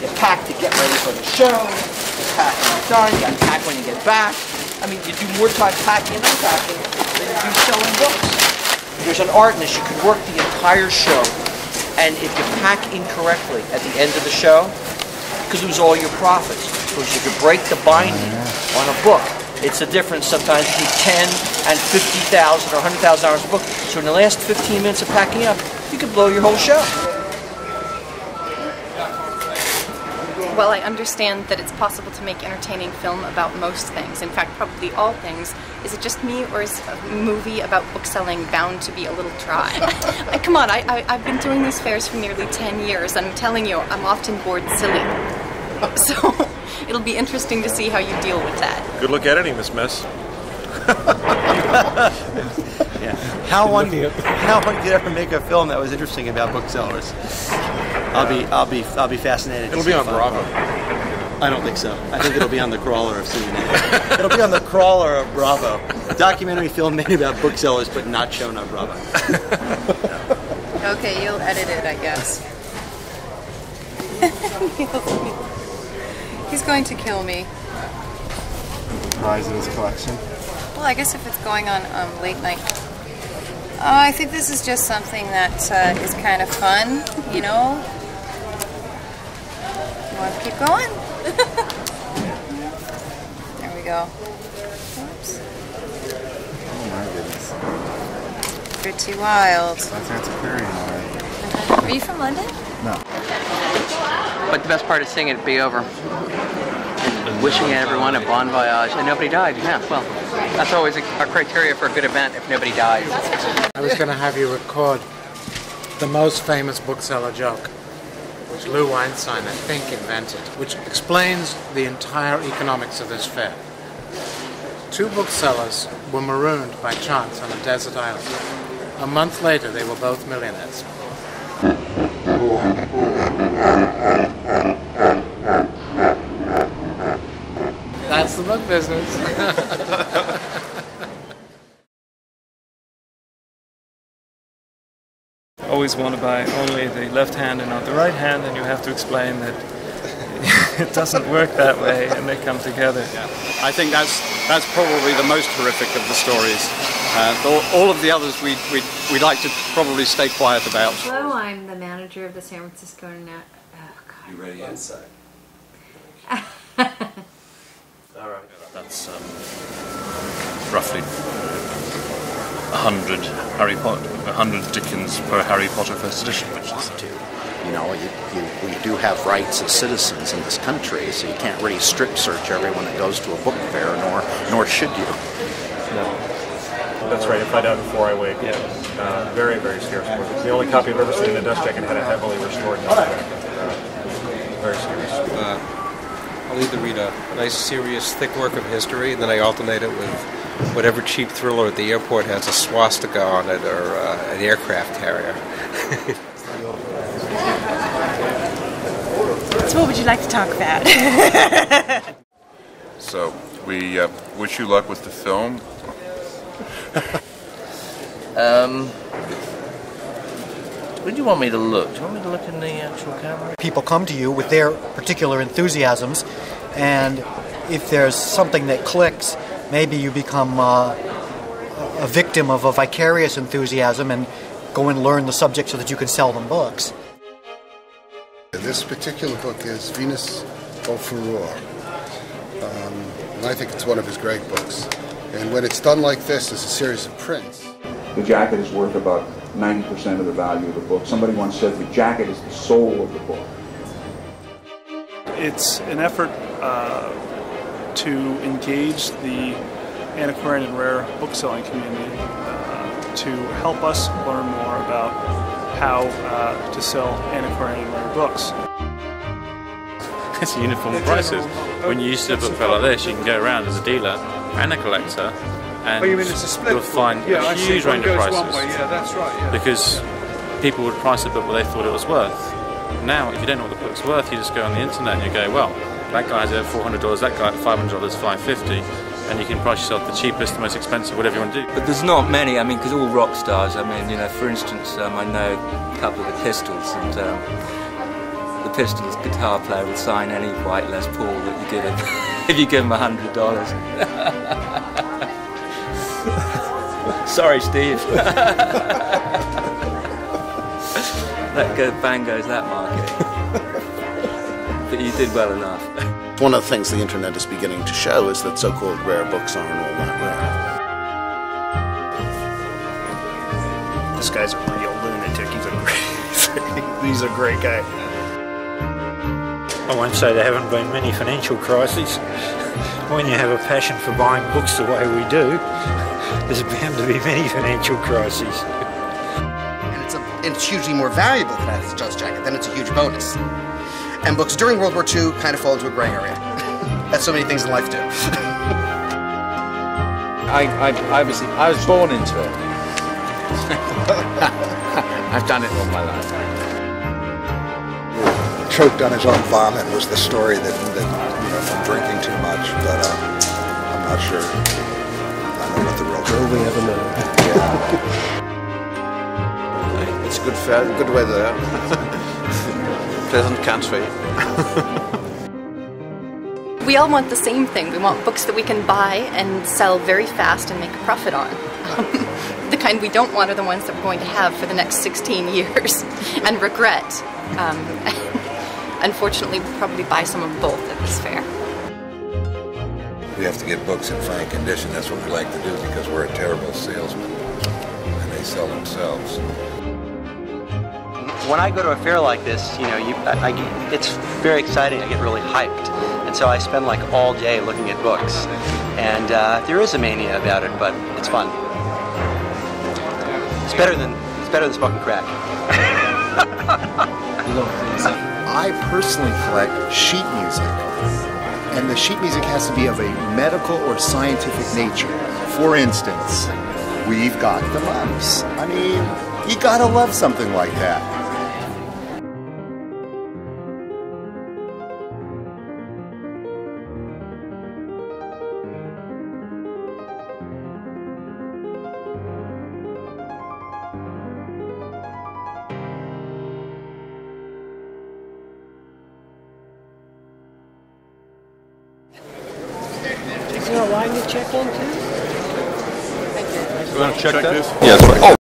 You pack to get ready for the show, you pack when you're done, you pack when you get back. I mean, you do more time packing and unpacking than you do selling books. There's an art in this. You could work the entire show, and if you pack incorrectly at the end of the show, you could lose all your profits. Because you could break the binding on a book. It's a difference sometimes between $10,000 and $50,000 or $100,000 a book. So in the last 15 minutes of packing up, you could blow your whole show. Well, I understand that it's possible to make entertaining film about most things. In fact, probably all things. Is it just me, or is a movie about bookselling bound to be a little dry? Come on, I've been doing these fairs for nearly 10 years, and I'm telling you, I'm often bored silly. So, it'll be interesting to see how you deal with that. Good luck editing this mess. Yeah. How one could ever make a film that was interesting about booksellers? I'll be fascinated. It'll be on Bravo. I don't think so. I think it'll be on the crawler of CNN. It'll be on the crawler of Bravo. A documentary film made about booksellers, but not shown on Bravo. Okay, you'll edit it, I guess. He's going to kill me. Prize in his collection. Well, I guess if it's going on late night. Oh, I think this is just something that is kind of fun, you know. You want to keep going? There we go. Oops. Oh my goodness. Pretty wild. That's antiquarian already. Are you from London? No. But the best part is seeing it be over. Wishing everyone a bon voyage, and nobody died. Yeah, well, that's always a criteria for a good event, if nobody dies. I was going to have you record the most famous bookseller joke, which Lou Weinstein, I think, invented, which explains the entire economics of this fair. Two booksellers were marooned by chance on a desert island. A month later, they were both millionaires. That's the book business. Always want to buy only the left hand and not the right hand, and you have to explain that it doesn't work that way, and they come together. Yeah. I think that's probably the most horrific of the stories. All of the others we'd like to probably stay quiet about. Hello, I'm the manager of the San Francisco Net. You ready inside? All right. That's roughly 100 Dickens per Harry Potter first edition, which is you know, we do have rights as citizens in this country, so you can't really strip search everyone that goes to a book fair, nor should you. No. That's right. If I die before I wake, very, very scarce book. The only copy I've ever seen in a dust jacket had a heavily restored newspaper. Very serious. I'll either read a nice, serious, thick work of history, and then I alternate it with whatever cheap thriller at the airport has a swastika on it, or an aircraft carrier. So what would you like to talk about? So, we wish you luck with the film. Where do you want me to look? Do you want me to look in the actual camera? People come to you with their particular enthusiasms, and if there's something that clicks, maybe you become a victim of a vicarious enthusiasm and go and learn the subject so that you can sell them books. This particular book is Venus au Furore, and I think it's one of his great books. And when it's done like this, as a series of prints. The jacket is worth about 90% of the value of the book. Somebody once said the jacket is the soul of the book. It's an effort to engage the antiquarian and rare bookselling community to help us learn more about how to sell antiquarian and rare books. It's uniform prices. When you used to a book fair like this, you can go around as a dealer and a collector, and you'll find a huge range of prices. Yeah, that's right. Yeah. Because people would price a book what they thought it was worth. Now, if you don't know what the book's worth, you just go on the internet and you go, well, that guy's at $400, that guy at $500, $550, and you can price yourself the cheapest, the most expensive, whatever you want to do. But there's not many. I mean, because all rock stars. I mean, you know, for instance, I know a couple of the Pistols, and the Pistols guitar player will sign any white Les Paul that you give him if you give him $100. Sorry, Steve. Bang goes that market. But you did well enough. One of the things the internet is beginning to show is that so-called rare books aren't all that rare. This guy's a real lunatic. He's a great guy. I won't say there haven't been many financial crises. When you have a passion for buying books the way we do, there's bound to be many financial crises. And it's hugely more valuable if it has a dust jacket, then it's a huge bonus. And books during World War II kind of fall into a gray area. As so many things in life do. I was born into it. I've done it all my life. Choked on his own vomit was the story that from drinking too much, but I'm not sure. I know what the real truth is. Will we ever know? Yeah. It's good fare, good weather. Pleasant country. We all want the same thing. We want books that we can buy and sell very fast and make a profit on. The kind we don't want are the ones that we're going to have for the next 16 years and regret. Unfortunately, we'll probably buy some of both at this fair. We have to get books in fine condition. That's what we like to do because we're a terrible salesman, and they sell themselves. When I go to a fair like this, it's very exciting. I get really hyped, and so I spend like all day looking at books. And there is a mania about it, but it's fun. It's better than smoking crack. I personally collect sheet music, and the sheet music has to be of a medical or scientific nature. For instance, We've Got the Mumps. I mean, you gotta love something like that. Is there a line to check into? You want to check this? Yes.